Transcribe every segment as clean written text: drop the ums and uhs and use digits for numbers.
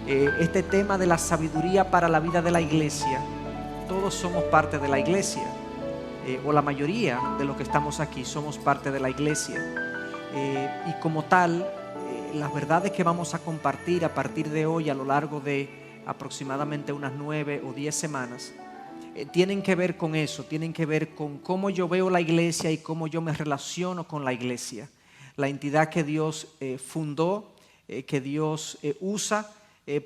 este tema de la sabiduría para la vida de la iglesia. Todos somos parte de la iglesia, o la mayoría de los que estamos aquí somos parte de la iglesia. Y como tal, las verdades que vamos a compartir a partir de hoy a lo largo de aproximadamente unas 9 o 10 semanas, tienen que ver con eso, tienen que ver con cómo yo veo la iglesia y cómo yo me relaciono con la iglesia. La entidad que Dios fundó, que Dios usa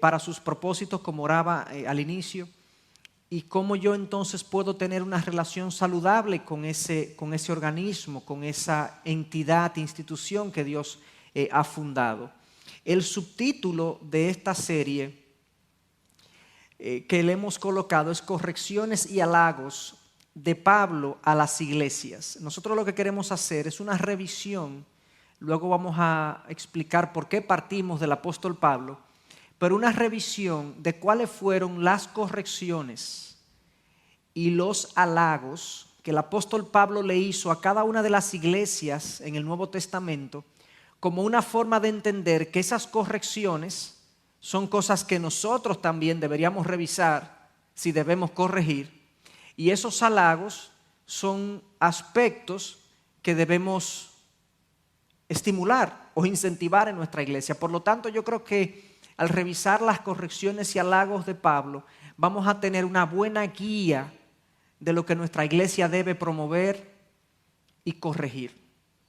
para sus propósitos, como oraba al inicio, y cómo yo entonces puedo tener una relación saludable con ese organismo, con esa entidad, institución que Dios ha fundado. El subtítulo de esta serie que le hemos colocado es Correcciones y halagos de Pablo a las iglesias. Nosotros lo que queremos hacer es una revisión, luego vamos a explicar por qué partimos del apóstol Pablo, pero una revisión de cuáles fueron las correcciones y los halagos que el apóstol Pablo le hizo a cada una de las iglesias en el Nuevo Testamento, como una forma de entender que esas correcciones son cosas que nosotros también deberíamos revisar si debemos corregir, y esos halagos son aspectos que debemos estimular o incentivar en nuestra iglesia. Por lo tanto, yo creo que al revisar las correcciones y halagos de Pablo, vamos a tener una buena guía de lo que nuestra iglesia debe promover y corregir,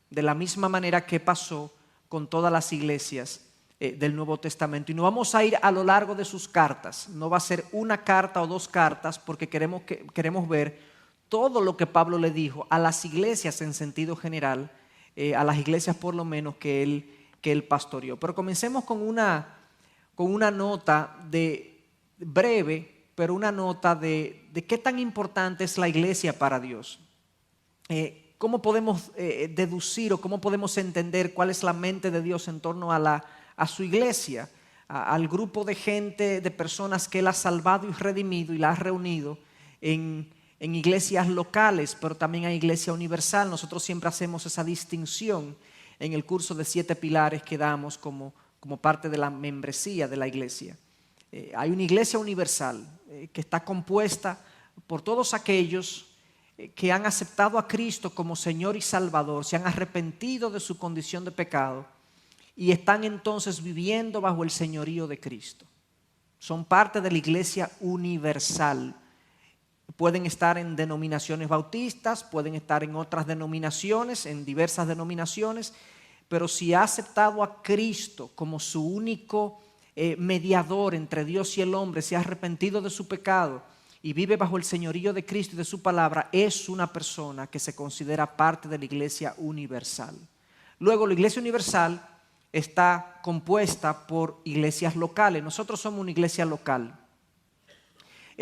de la misma manera que pasó con todas las iglesias del Nuevo Testamento. Y no vamos a ir a lo largo de sus cartas, no va a ser una carta o dos cartas, porque queremos ver todo lo que Pablo le dijo a las iglesias en sentido general, a las iglesias por lo menos que él pastoreó. Pero comencemos con una nota breve, pero una nota de qué tan importante es la iglesia para Dios. ¿Cómo podemos deducir o cómo podemos entender cuál es la mente de Dios en torno a su iglesia, al grupo de gente, de personas que Él ha salvado y redimido y la ha reunido en iglesias locales, pero también en iglesia universal? Nosotros siempre hacemos esa distinción en el curso de 7 pilares que damos como parte de la membresía de la iglesia. Hay una iglesia universal que está compuesta por todos aquellos que han aceptado a Cristo como Señor y Salvador, se han arrepentido de su condición de pecado y están entonces viviendo bajo el señorío de Cristo. Son parte de la iglesia universal. Pueden estar en denominaciones bautistas, pueden estar en otras denominaciones, en diversas denominaciones, pero si ha aceptado a Cristo como su único mediador entre Dios y el hombre, se ha arrepentido de su pecado y vive bajo el señorío de Cristo y de su palabra, es una persona que se considera parte de la iglesia universal. Luego, la iglesia universal está compuesta por iglesias locales. Nosotros somos una iglesia local,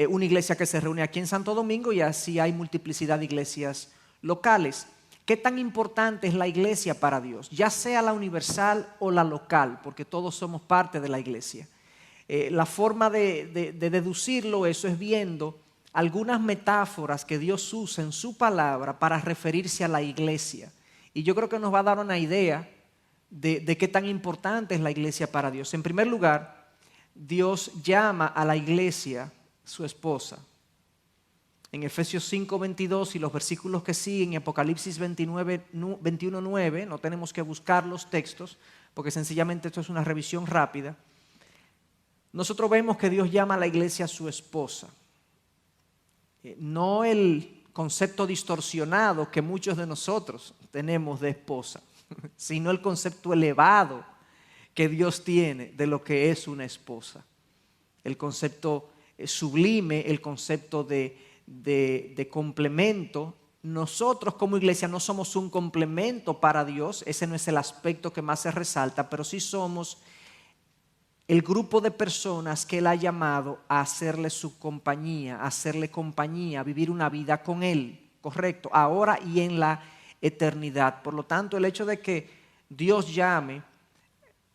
una iglesia que se reúne aquí en Santo Domingo, y así hay multiplicidad de iglesias locales. ¿Qué tan importante es la iglesia para Dios? Ya sea la universal o la local, porque todos somos parte de la iglesia. La forma de deducirlo eso es viendo algunas metáforas que Dios usa en su palabra para referirse a la iglesia. Y yo creo que nos va a dar una idea de qué tan importante es la iglesia para Dios. En primer lugar, Dios llama a la iglesia su esposa. En Efesios 5:22 y los versículos que siguen, en Apocalipsis 21:9, no tenemos que buscar los textos, porque sencillamente esto es una revisión rápida. Nosotros vemos que Dios llama a la iglesia su esposa. No el concepto distorsionado que muchos de nosotros tenemos de esposa, sino el concepto elevado que Dios tiene de lo que es una esposa. El concepto sublime, el concepto de complemento. Nosotros como iglesia no somos un complemento para Dios, ese no es el aspecto que más se resalta, pero sí somos el grupo de personas que Él ha llamado a hacerle su compañía, a hacerle compañía, a vivir una vida con Él, correcto, ahora y en la eternidad. Por lo tanto, el hecho de que Dios llame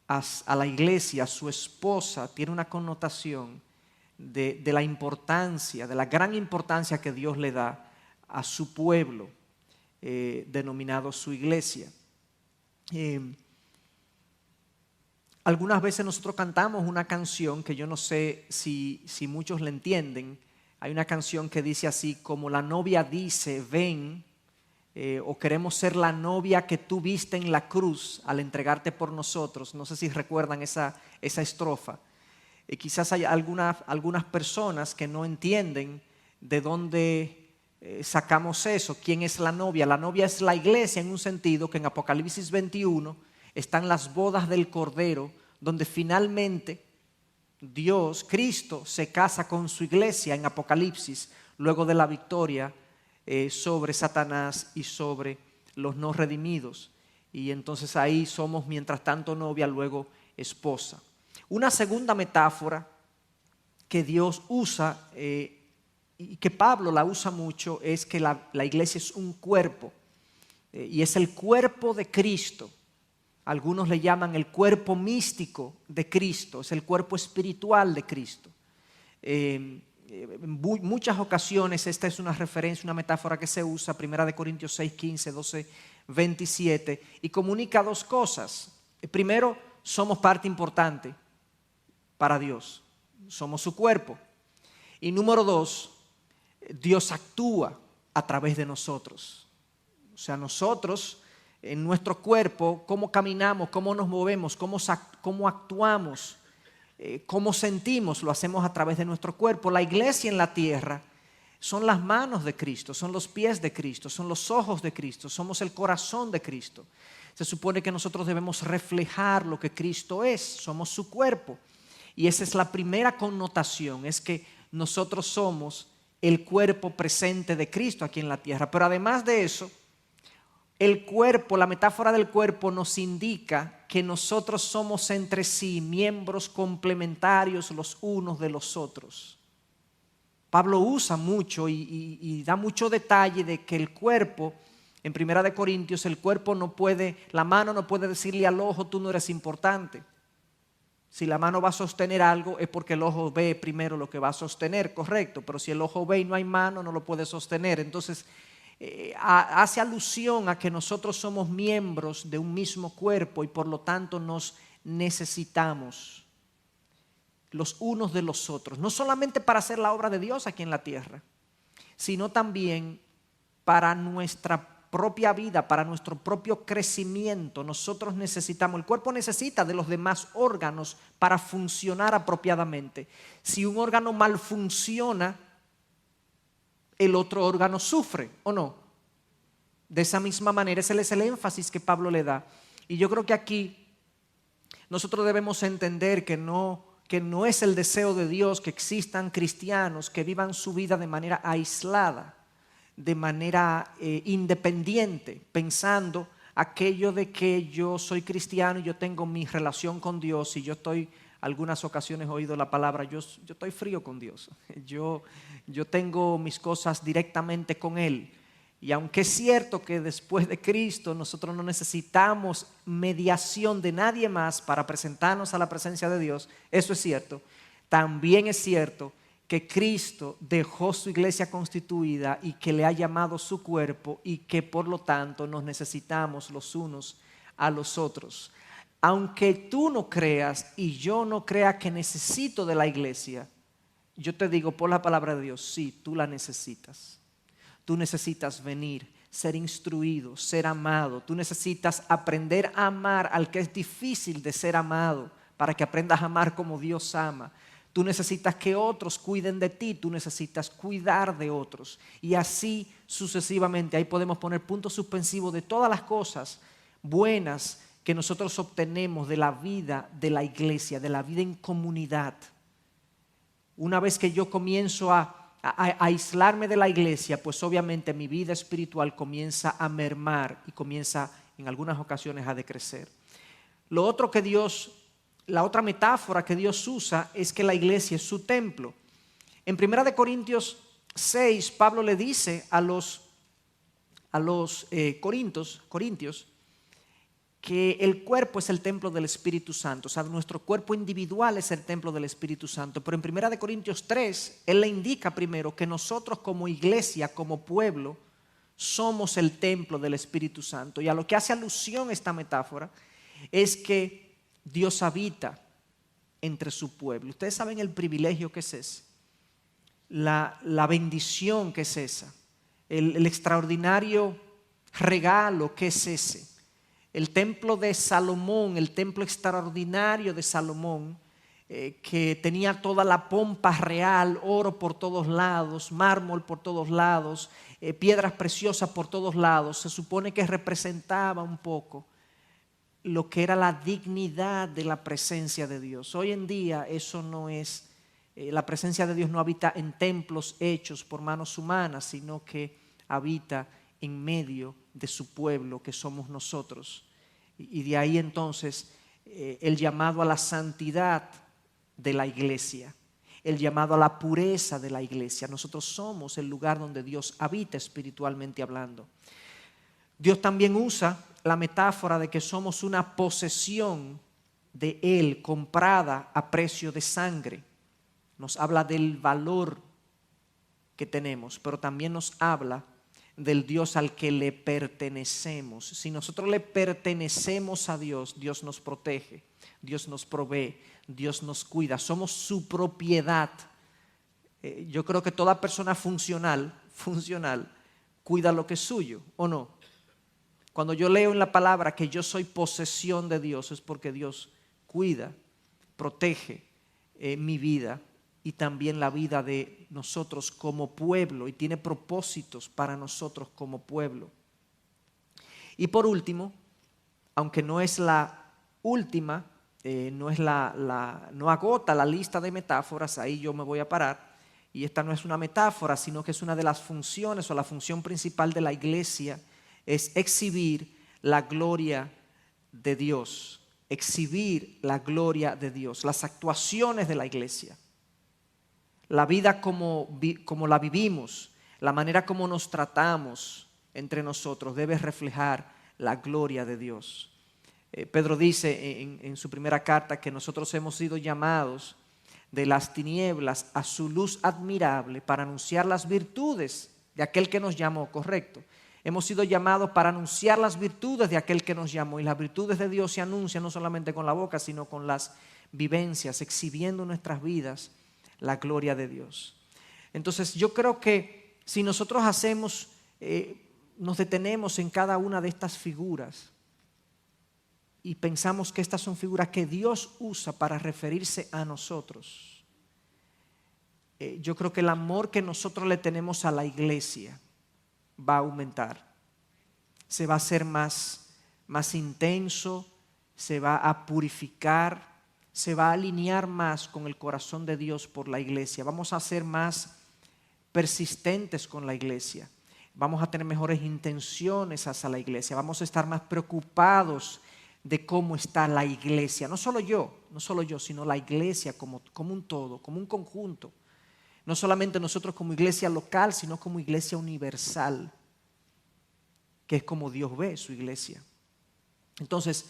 a la iglesia, a su esposa, tiene una connotación de la importancia, de la gran importancia que Dios le da a su pueblo, denominado su iglesia. Algunas veces nosotros cantamos una canción que yo no sé si muchos la entienden. Hay una canción que dice así: como la novia dice, ven, o queremos ser la novia que tú viste en la cruz al entregarte por nosotros. No sé si recuerdan esa estrofa. Quizás hay algunas personas que no entienden de dónde sacamos eso. ¿Quién es la novia? La novia es la iglesia, en un sentido que en Apocalipsis 21 están las bodas del Cordero, donde finalmente Dios, Cristo, se casa con su iglesia en Apocalipsis, luego de la victoria sobre Satanás y sobre los no redimidos. Y entonces ahí somos mientras tanto novia, luego esposa. Una segunda metáfora que Dios usa y que Pablo la usa mucho es que la iglesia es un cuerpo y es el cuerpo de Cristo. Algunos le llaman el cuerpo místico de Cristo, es el cuerpo espiritual de Cristo. En muchas ocasiones esta es una referencia, una metáfora que se usa, 1 Corintios 6, 15, 12, 27, y comunica dos cosas. Primero, somos parte importante para Dios, somos su cuerpo. Y número dos, Dios actúa a través de nosotros. O sea, nosotros en nuestro cuerpo, cómo caminamos, cómo nos movemos, cómo actuamos, cómo sentimos, lo hacemos a través de nuestro cuerpo. La iglesia en la tierra son las manos de Cristo, son los pies de Cristo, son los ojos de Cristo, somos el corazón de Cristo. Se supone que nosotros debemos reflejar lo que Cristo es, somos su cuerpo. Y esa es la primera connotación, es que nosotros somos el cuerpo presente de Cristo aquí en la tierra. Pero además de eso, el cuerpo, la metáfora del cuerpo nos indica que nosotros somos entre sí miembros complementarios los unos de los otros. Pablo usa mucho y da mucho detalle de que el cuerpo, en 1 Corintios, el cuerpo no puede, la mano no puede decirle al ojo, tú no eres importante. Si la mano va a sostener algo es porque el ojo ve primero lo que va a sostener, correcto, pero si el ojo ve y no hay mano, no lo puede sostener. Entonces, hace alusión a que nosotros somos miembros de un mismo cuerpo y por lo tanto nos necesitamos los unos de los otros, no solamente para hacer la obra de Dios aquí en la tierra, sino también para nuestra propia vida, para nuestro propio crecimiento. Nosotros necesitamos, el cuerpo necesita de los demás órganos para funcionar apropiadamente. Si un órgano mal funciona, el otro órgano sufre, ¿o no? De esa misma manera, ese es el énfasis que Pablo le da. Y yo creo que aquí nosotros debemos entender que no es el deseo de Dios que existan cristianos que vivan su vida de manera aislada, de manera independiente, pensando aquello de que yo soy cristiano y yo tengo mi relación con Dios y yo estoy, algunas ocasiones he oído la palabra, yo estoy frío con Dios, yo tengo mis cosas directamente con Él. Y aunque es cierto que después de Cristo nosotros no necesitamos mediación de nadie más para presentarnos a la presencia de Dios, eso es cierto. También es cierto que Cristo dejó su iglesia constituida y que le ha llamado su cuerpo y que por lo tanto nos necesitamos los unos a los otros. Aunque tú no creas y yo no crea que necesito de la iglesia, yo te digo por la palabra de Dios, sí, tú la necesitas. Tú necesitas venir, ser instruido, ser amado. Tú necesitas aprender a amar al que es difícil de ser amado para que aprendas a amar como Dios ama. Tú necesitas que otros cuiden de ti, tú necesitas cuidar de otros. Y así sucesivamente, ahí podemos poner punto suspensivo de todas las cosas buenas que nosotros obtenemos de la vida de la iglesia, de la vida en comunidad. Una vez que yo comienzo a aislarme de la iglesia, pues obviamente mi vida espiritual comienza a mermar y comienza en algunas ocasiones a decrecer. Lo otro que la otra metáfora que Dios usa es que la iglesia es su templo. En 1 Corintios 6, Pablo le dice a los corintios que el cuerpo es el templo del Espíritu Santo, o sea, nuestro cuerpo individual es el templo del Espíritu Santo. Pero en 1 Corintios 3, él le indica primero que nosotros como iglesia, como pueblo, somos el templo del Espíritu Santo. Y a lo que hace alusión esta metáfora es que Dios habita entre su pueblo. Ustedes saben el privilegio que es ese, la bendición que es esa, el extraordinario regalo que es ese. El templo de Salomón, el templo extraordinario de Salomón, que tenía toda la pompa real, oro por todos lados, mármol por todos lados, piedras preciosas por todos lados, se supone que representaba un poco lo que era la dignidad de la presencia de Dios. Hoy en día eso no es, la presencia de Dios no habita en templos hechos por manos humanas, sino que habita en medio de su pueblo, que somos nosotros. Y de ahí entonces el llamado a la santidad de la iglesia, el llamado a la pureza de la iglesia. Nosotros somos el lugar donde Dios habita espiritualmente hablando. Dios también usa la metáfora de que somos una posesión de Él, comprada a precio de sangre. Nos habla del valor que tenemos, pero también nos habla del Dios al que le pertenecemos. Si nosotros le pertenecemos a Dios, Dios nos protege, Dios nos provee, Dios nos cuida, somos su propiedad. Yo creo que toda persona funcional cuida lo que es suyo, ¿o no? Cuando yo leo en la palabra que yo soy posesión de Dios, es porque Dios cuida, protege mi vida y también la vida de nosotros como pueblo, y tiene propósitos para nosotros como pueblo. Y por último, aunque no es la última, no agota la lista de metáforas, ahí yo me voy a parar, y esta no es una metáfora, sino que es una de las funciones o la función principal de la iglesia, es exhibir la gloria de Dios, exhibir la gloria de Dios, las actuaciones de la iglesia. La vida como la vivimos, la manera como nos tratamos entre nosotros debe reflejar la gloria de Dios. Pedro dice en su primera carta que nosotros hemos sido llamados de las tinieblas a su luz admirable para anunciar las virtudes de aquel que nos llamó, correcto. Hemos sido llamados para anunciar las virtudes de aquel que nos llamó, y las virtudes de Dios se anuncian no solamente con la boca, sino con las vivencias, exhibiendo en nuestras vidas la gloria de Dios. Entonces yo creo que si nosotros nos detenemos en cada una de estas figuras y pensamos que estas son figuras que Dios usa para referirse a nosotros, yo creo que el amor que nosotros le tenemos a la iglesia va a aumentar, se va a hacer más intenso, se va a purificar, se va a alinear más con el corazón de Dios por la iglesia. Vamos a ser más persistentes con la iglesia, vamos a tener mejores intenciones hacia la iglesia, vamos a estar más preocupados de cómo está la iglesia, no solo yo, sino la iglesia como un todo, como un conjunto. No solamente nosotros como iglesia local, sino como iglesia universal, que es como Dios ve su iglesia. Entonces,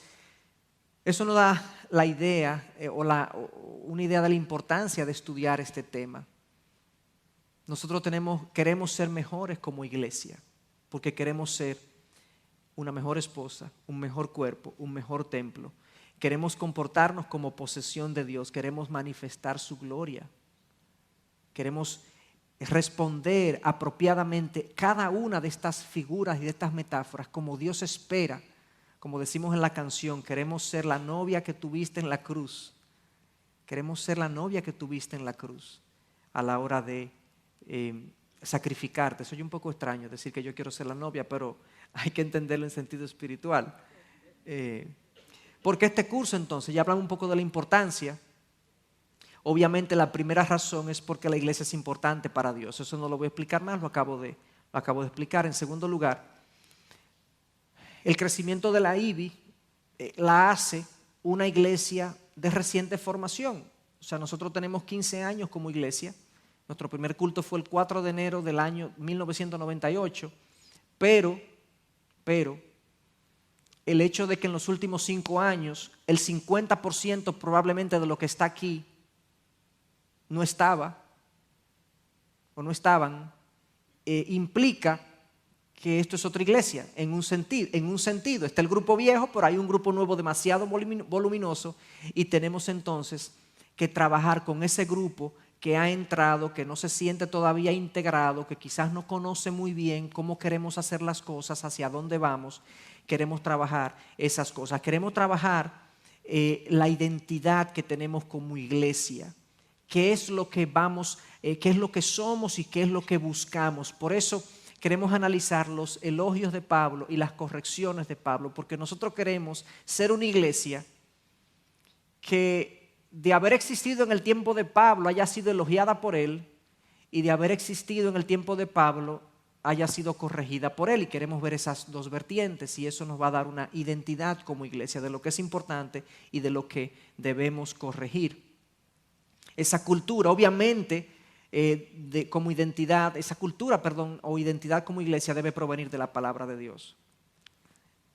eso nos da la idea una idea de la importancia de estudiar este tema. Nosotros queremos ser mejores como iglesia, porque queremos ser una mejor esposa, un mejor cuerpo, un mejor templo. Queremos comportarnos como posesión de Dios, queremos manifestar su gloria. Queremos responder apropiadamente cada una de estas figuras y de estas metáforas como Dios espera. Como decimos en la canción, queremos ser la novia que tuviste en la cruz. Queremos ser la novia que tuviste en la cruz a la hora de sacrificarte. Soy un poco extraño decir que yo quiero ser la novia, pero hay que entenderlo en sentido espiritual. Porque este curso entonces, ya hablamos un poco de la importancia. Obviamente la primera razón es porque la iglesia es importante para Dios. Eso no lo voy a explicar más, lo acabo de explicar. En segundo lugar, el crecimiento de la IBI la hace una iglesia de reciente formación. O sea, nosotros tenemos 15 años como iglesia. Nuestro primer culto fue el 4 de enero del año 1998. Pero el hecho de que en los últimos 5 años el 50% probablemente de lo que está aquí no estaba o no estaban, implica que esto es otra iglesia, en un sentido. Está el grupo viejo, pero hay un grupo nuevo demasiado voluminoso y tenemos entonces que trabajar con ese grupo que ha entrado, que no se siente todavía integrado, que quizás no conoce muy bien cómo queremos hacer las cosas, hacia dónde vamos. Queremos trabajar esas cosas. Queremos trabajar la identidad que tenemos como iglesia. ¿Qué es lo que qué es lo que somos y qué es lo que buscamos? Por eso queremos analizar los elogios de Pablo y las correcciones de Pablo, porque nosotros queremos ser una iglesia que de haber existido en el tiempo de Pablo haya sido elogiada por él y de haber existido en el tiempo de Pablo haya sido corregida por él. Y queremos ver esas dos vertientes y eso nos va a dar una identidad como iglesia de lo que es importante y de lo que debemos corregir. Esa cultura, obviamente, como identidad, o identidad como iglesia debe provenir de la palabra de Dios.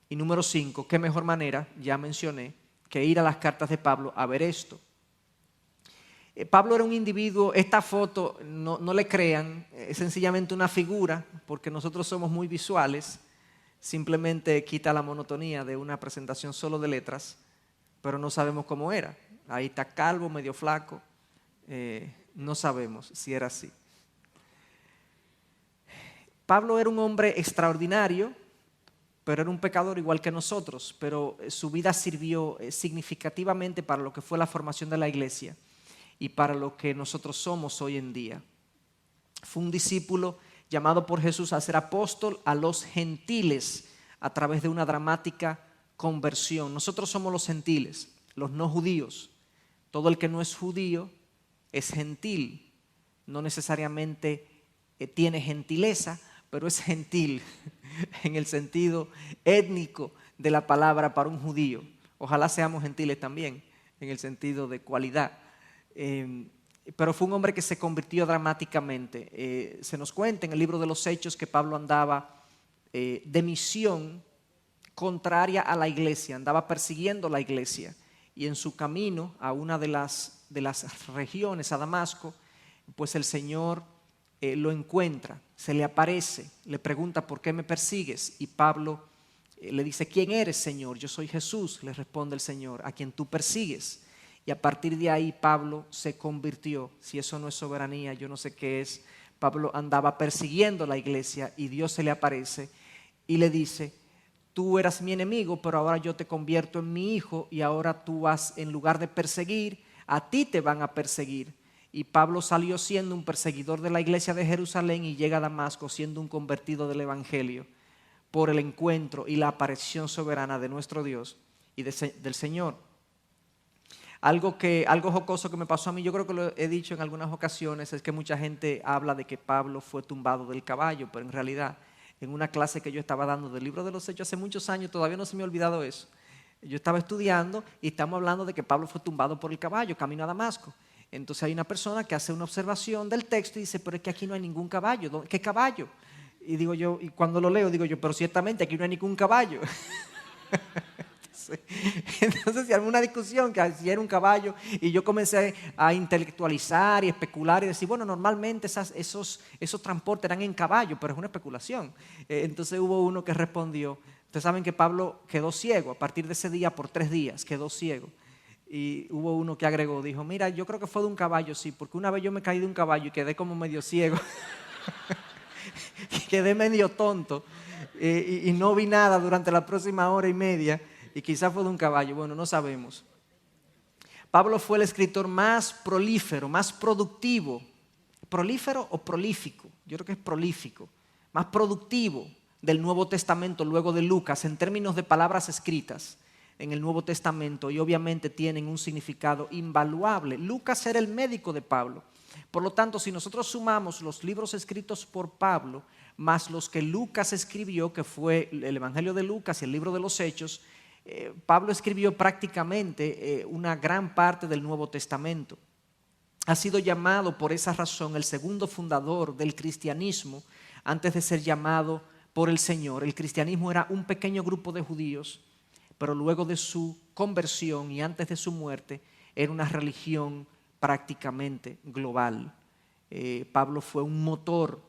Y número 5, qué mejor manera, ya mencioné, que ir a las cartas de Pablo a ver esto. Pablo era un individuo, esta foto no le crean, es sencillamente una figura, porque nosotros somos muy visuales, simplemente quita la monotonía de una presentación solo de letras, pero no sabemos cómo era. Ahí está calvo, medio flaco, no sabemos si era así. Pablo era un hombre extraordinario, pero era un pecador igual que nosotros, pero su vida sirvió significativamente para lo que fue la formación de la iglesia y para lo que nosotros somos hoy en día. Fue un discípulo llamado por Jesús a ser apóstol a los gentiles a través de una dramática conversión. Nosotros somos los gentiles, los no judíos. Todo el que no es judío es gentil, no necesariamente tiene gentileza, pero es gentil en el sentido étnico de la palabra para un judío. Ojalá seamos gentiles también en el sentido de cualidad. Pero fue un hombre que se convirtió dramáticamente. Se nos cuenta en el libro de los Hechos que Pablo andaba de misión contraria a la iglesia, andaba persiguiendo la iglesia y en su camino a una de las regiones, a Damasco, pues el Señor lo encuentra, se le aparece, le pregunta ¿por qué me persigues? Y Pablo le dice ¿quién eres, Señor? Yo soy Jesús, le responde el Señor, a quien tú persigues. Y a partir de ahí Pablo se convirtió. Si eso no es soberanía, yo no sé qué es. Pablo andaba persiguiendo la iglesia y Dios se le aparece y le dice tú eras mi enemigo, pero ahora yo te convierto en mi hijo y ahora tú vas, en lugar de perseguir, a ti te van a perseguir. Y Pablo salió siendo un perseguidor de la iglesia de Jerusalén y llega a Damasco siendo un convertido del evangelio por el encuentro y la aparición soberana de nuestro Dios y del Señor. Algo jocoso que me pasó a mí, yo creo que lo he dicho en algunas ocasiones, es que mucha gente habla de que Pablo fue tumbado del caballo, pero en realidad en una clase que yo estaba dando del libro de los Hechos hace muchos años, todavía no se me ha olvidado eso. Yo estaba estudiando y estamos hablando de que Pablo fue tumbado por el caballo, camino a Damasco. Entonces hay una persona que hace una observación del texto y dice, pero es que aquí no hay ningún caballo. ¿Qué caballo? Y digo yo, y cuando lo leo digo yo, pero ciertamente aquí no hay ningún caballo. Entonces, si alguna discusión que si era un caballo y yo comencé a intelectualizar y especular y decir, bueno, normalmente esos transportes eran en caballo, pero es una especulación. Entonces hubo uno que respondió, ustedes saben que Pablo quedó ciego, a partir de ese día por 3 días quedó ciego. Y hubo uno que agregó, dijo, mira, yo creo que fue de un caballo, sí, porque una vez yo me caí de un caballo y quedé como medio ciego. Quedé medio tonto y no vi nada durante la próxima hora y media. Y quizás fue de un caballo, bueno, no sabemos. Pablo fue el escritor más prolífero, más productivo. ¿Prolífero o prolífico? Yo creo que es prolífico. Más productivo del Nuevo Testamento luego de Lucas en términos de palabras escritas en el Nuevo Testamento y obviamente tienen un significado invaluable. Lucas era el médico de Pablo. Por lo tanto, si nosotros sumamos los libros escritos por Pablo más los que Lucas escribió, que fue el Evangelio de Lucas y el libro de los Hechos, Pablo escribió prácticamente una gran parte del Nuevo Testamento. Ha sido llamado por esa razón el segundo fundador del cristianismo antes de ser llamado por el Señor. El cristianismo era un pequeño grupo de judíos, pero luego de su conversión y antes de su muerte era una religión prácticamente global. Pablo fue un motor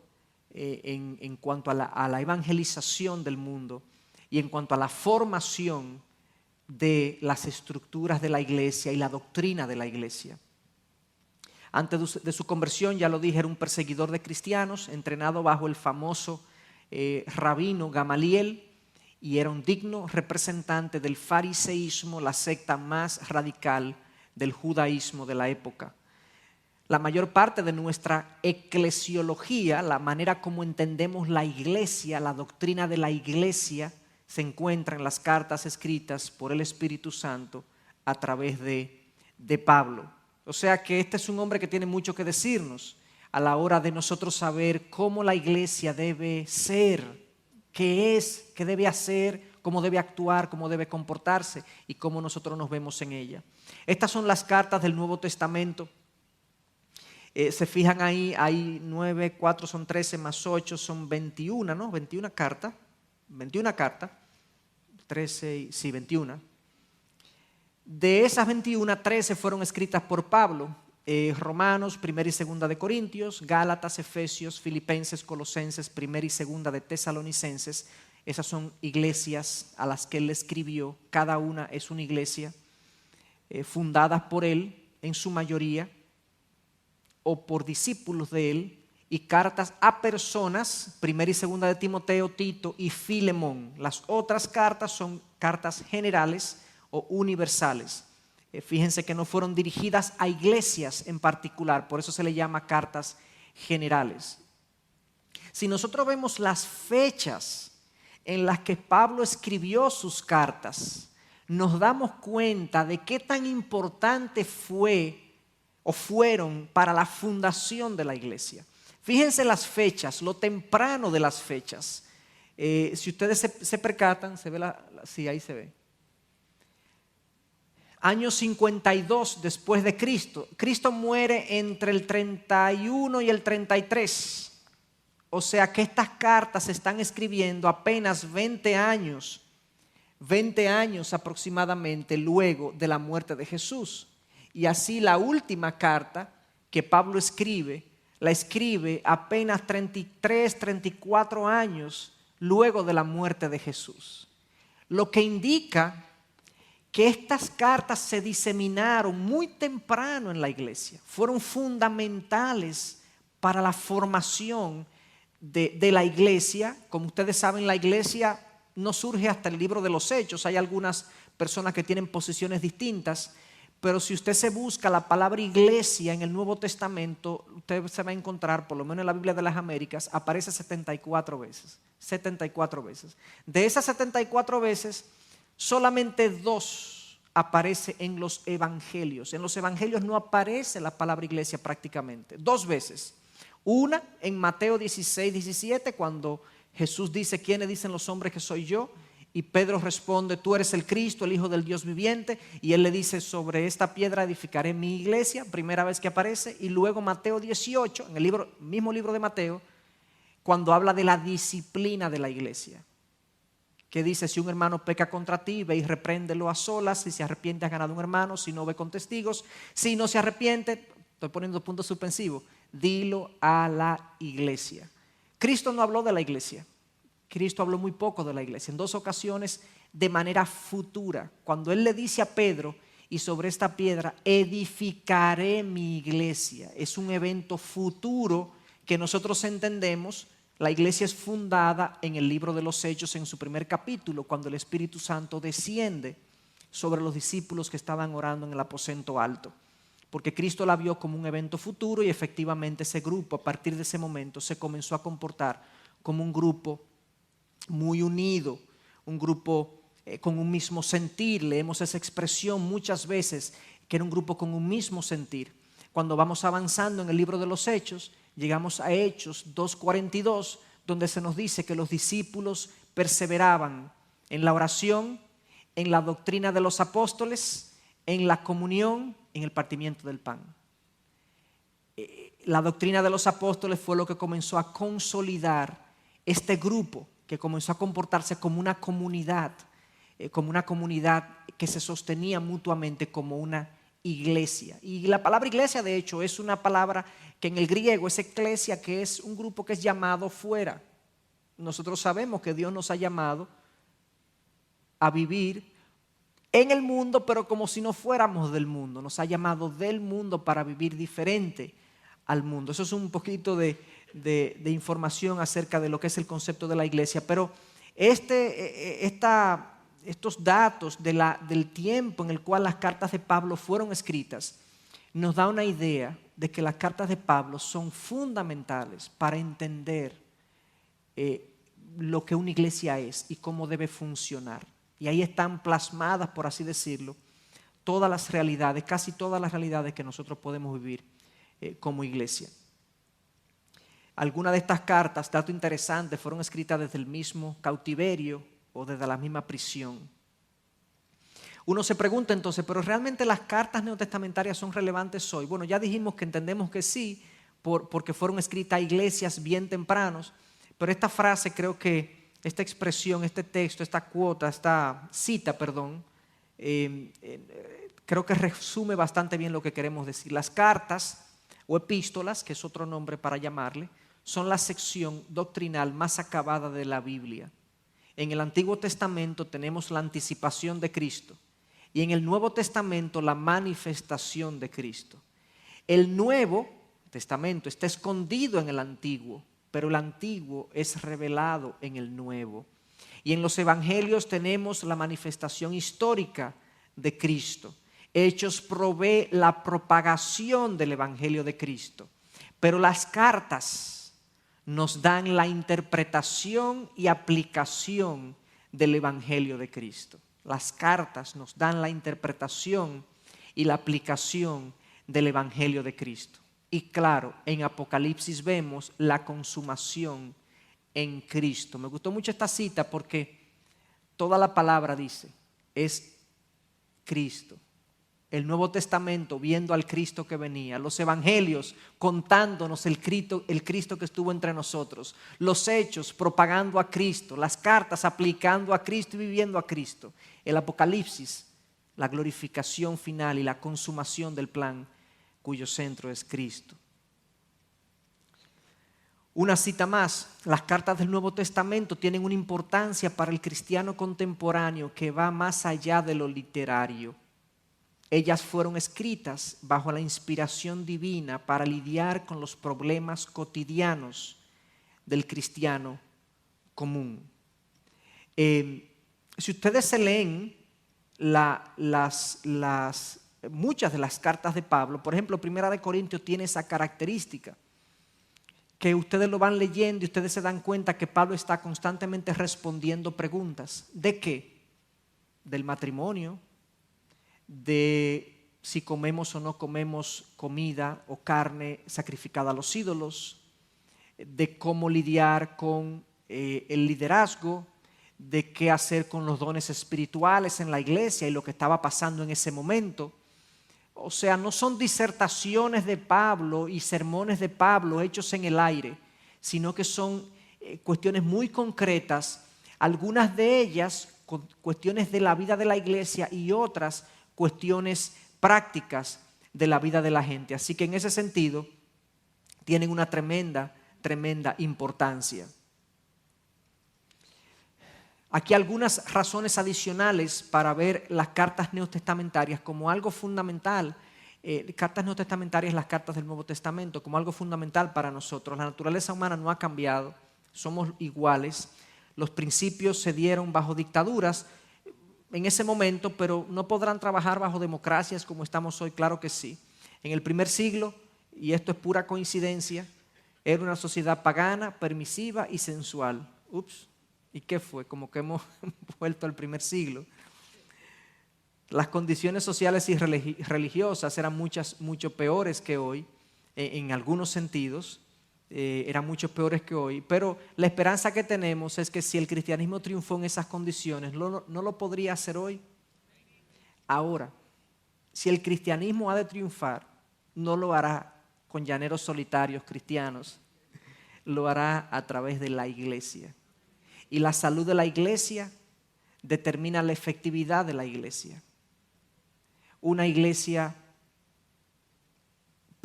en cuanto a la evangelización del mundo y en cuanto a la formación de las estructuras de la iglesia y la doctrina de la iglesia. Antes de su conversión, ya lo dije, era un perseguidor de cristianos, entrenado bajo el famoso rabino Gamaliel, y era un digno representante del fariseísmo, la secta más radical del judaísmo de la época. La mayor parte de nuestra eclesiología, la manera como entendemos la iglesia, la doctrina de la iglesia, se encuentra en las cartas escritas por el Espíritu Santo a través de Pablo. O sea que este es un hombre que tiene mucho que decirnos a la hora de nosotros saber cómo la iglesia debe ser, qué es, qué debe hacer, cómo debe actuar, cómo debe comportarse y cómo nosotros nos vemos en ella. Estas son las cartas del Nuevo Testamento. Se fijan ahí, hay 9, 4 son 13 más 8 son 21, ¿no? 21 cartas, 13, sí, 21. De esas 21, 13 fueron escritas por Pablo. Romanos, 1 y 2 de Corintios, Gálatas, Efesios, Filipenses, Colosenses, 1 y 2 de Tesalonicenses. Esas son iglesias a las que él escribió. Cada una es una iglesia fundada por él en su mayoría o por discípulos de él, y cartas a personas, 1 y 2 de Timoteo, Tito y Filemón. Las otras cartas son cartas generales o universales. Fíjense que no fueron dirigidas a iglesias en particular, por eso se le llama cartas generales. Si nosotros vemos las fechas en las que Pablo escribió sus cartas, nos damos cuenta de qué tan importante fue o fueron para la fundación de la iglesia. Fíjense las fechas, lo temprano de las fechas. Si ustedes se percatan, se ve sí, ahí se ve. Año 52 después de Cristo. Cristo muere entre el 31 y el 33. O sea que estas cartas se están escribiendo apenas 20 años aproximadamente luego de la muerte de Jesús. Y así la última carta que Pablo escribe, la escribe apenas 33, 34 años luego de la muerte de Jesús. Lo que indica que estas cartas se diseminaron muy temprano en la iglesia, fueron fundamentales para la formación de la iglesia. Como ustedes saben, la iglesia no surge hasta el libro de los Hechos. Hay algunas personas que tienen posiciones distintas, pero si usted se busca la palabra iglesia en el Nuevo Testamento, usted se va a encontrar, por lo menos en la Biblia de las Américas, aparece 74 veces. 74 veces. De esas 74 veces, solamente 2 aparece en los evangelios. En los evangelios no aparece la palabra iglesia prácticamente. 2 veces. Una en Mateo 16, 17, cuando Jesús dice: ¿quiénes dicen los hombres que soy yo? Y Pedro responde: tú eres el Cristo, el Hijo del Dios viviente. Y él le dice: sobre esta piedra edificaré mi iglesia. Primera vez que aparece. Y luego Mateo 18, en el mismo libro de Mateo, cuando habla de la disciplina de la iglesia, que dice: si un hermano peca contra ti, ve y repréndelo a solas. Si se arrepiente, has ganado un hermano. Si no, ve con testigos. Si no se arrepiente, estoy poniendo puntos suspensivos, dilo a la iglesia. Cristo no habló de la iglesia. Cristo habló muy poco de la iglesia. En 2 ocasiones de manera futura. Cuando él le dice a Pedro: y sobre esta piedra edificaré mi iglesia. Es un evento futuro que nosotros entendemos. La iglesia es fundada en el libro de los Hechos, en su primer capítulo, cuando el Espíritu Santo desciende sobre los discípulos que estaban orando en el aposento alto. Porque Cristo la vio como un evento futuro, y efectivamente ese grupo, a partir de ese momento, se comenzó a comportar como un grupo muy unido, un grupo con un mismo sentir. Leemos esa expresión muchas veces, que era un grupo con un mismo sentir. Cuando vamos avanzando en el libro de los Hechos, llegamos a Hechos 2:42, donde se nos dice que los discípulos perseveraban en la oración, en la doctrina de los apóstoles, en la comunión, en el partimiento del pan. La doctrina de los apóstoles fue lo que comenzó a consolidar este grupo, que comenzó a comportarse como una comunidad que se sostenía mutuamente como una iglesia. Y la palabra iglesia, de hecho, es una palabra que en el griego es eclesia, que es un grupo que es llamado fuera. Nosotros sabemos que Dios nos ha llamado a vivir en el mundo, pero como si no fuéramos del mundo. Nos ha llamado del mundo para vivir diferente al mundo. Eso es un poquito de información acerca de lo que es el concepto de la iglesia. Pero estos datos del tiempo en el cual las cartas de Pablo fueron escritas nos da una idea de que las cartas de Pablo son fundamentales para entender lo que una iglesia es y cómo debe funcionar. Y ahí están plasmadas, por así decirlo, todas las realidades, casi todas las realidades que nosotros podemos vivir como iglesia. Algunas de estas cartas, dato interesante, fueron escritas desde el mismo cautiverio o desde la misma prisión. Uno se pregunta entonces, ¿pero realmente las cartas neotestamentarias son relevantes hoy? Bueno, ya dijimos que entendemos que sí, porque fueron escritas a iglesias bien tempranos, pero esta frase, creo que esta expresión, este texto, esta cita, creo que resume bastante bien lo que queremos decir. Las cartas o epístolas, que es otro nombre para llamarle, son la sección doctrinal más acabada de la Biblia. En el Antiguo Testamento tenemos la anticipación de Cristo y en el Nuevo Testamento la manifestación de Cristo. El Nuevo Testamento está escondido en el Antiguo, pero el Antiguo es revelado en el Nuevo. Y en los Evangelios tenemos la manifestación histórica de Cristo. Hechos provee la propagación del Evangelio de Cristo, pero las cartas nos dan la interpretación y aplicación del Evangelio de Cristo. Las cartas nos dan la interpretación y la aplicación del Evangelio de Cristo. Y claro, en Apocalipsis vemos la consumación en Cristo. Me gustó mucho esta cita porque toda la palabra dice, es Cristo. El Nuevo Testamento viendo al Cristo que venía, los evangelios contándonos el Cristo que estuvo entre nosotros, los hechos propagando a Cristo, las cartas aplicando a Cristo y viviendo a Cristo. El Apocalipsis, la glorificación final y la consumación del plan cuyo centro es Cristo. Una cita más, las cartas del Nuevo Testamento tienen una importancia para el cristiano contemporáneo que va más allá de lo literario. Ellas fueron escritas bajo la inspiración divina para lidiar con los problemas cotidianos del cristiano común. Si ustedes se leen muchas de las cartas de Pablo, por ejemplo, Primera de Corintios tiene esa característica, que ustedes lo van leyendo y ustedes se dan cuenta que Pablo está constantemente respondiendo preguntas. ¿De qué? Del matrimonio, de si comemos o no comemos comida o carne sacrificada a los ídolos, de cómo lidiar con el liderazgo, de qué hacer con los dones espirituales en la iglesia y lo que estaba pasando en ese momento. O sea, no son disertaciones de Pablo y sermones de Pablo hechos en el aire, sino que son cuestiones muy concretas, algunas de ellas cuestiones de la vida de la iglesia y otras cuestiones prácticas de la vida de la gente. Así que en ese sentido tienen una tremenda importancia. Aquí algunas razones adicionales para ver las cartas neotestamentarias como algo fundamental, cartas neotestamentarias, las cartas del Nuevo Testamento, como algo fundamental para nosotros. La naturaleza humana no ha cambiado, somos iguales. Los principios se dieron bajo dictaduras en ese momento, pero no podrán trabajar bajo democracias como estamos hoy, claro que sí. En el primer siglo, y esto es pura coincidencia, era una sociedad pagana, permisiva y sensual. ¿Y qué fue? Como que hemos vuelto al primer siglo. Las condiciones sociales y religiosas eran mucho peores que hoy, en algunos sentidos, eran mucho peores que hoy, pero la esperanza que tenemos es que si el cristianismo triunfó en esas condiciones, ¿no lo podría hacer hoy? Ahora, si el cristianismo ha de triunfar, no lo hará con llaneros solitarios cristianos, lo hará a través de la iglesia. Y la salud de la iglesia determina la efectividad de la iglesia. Una iglesia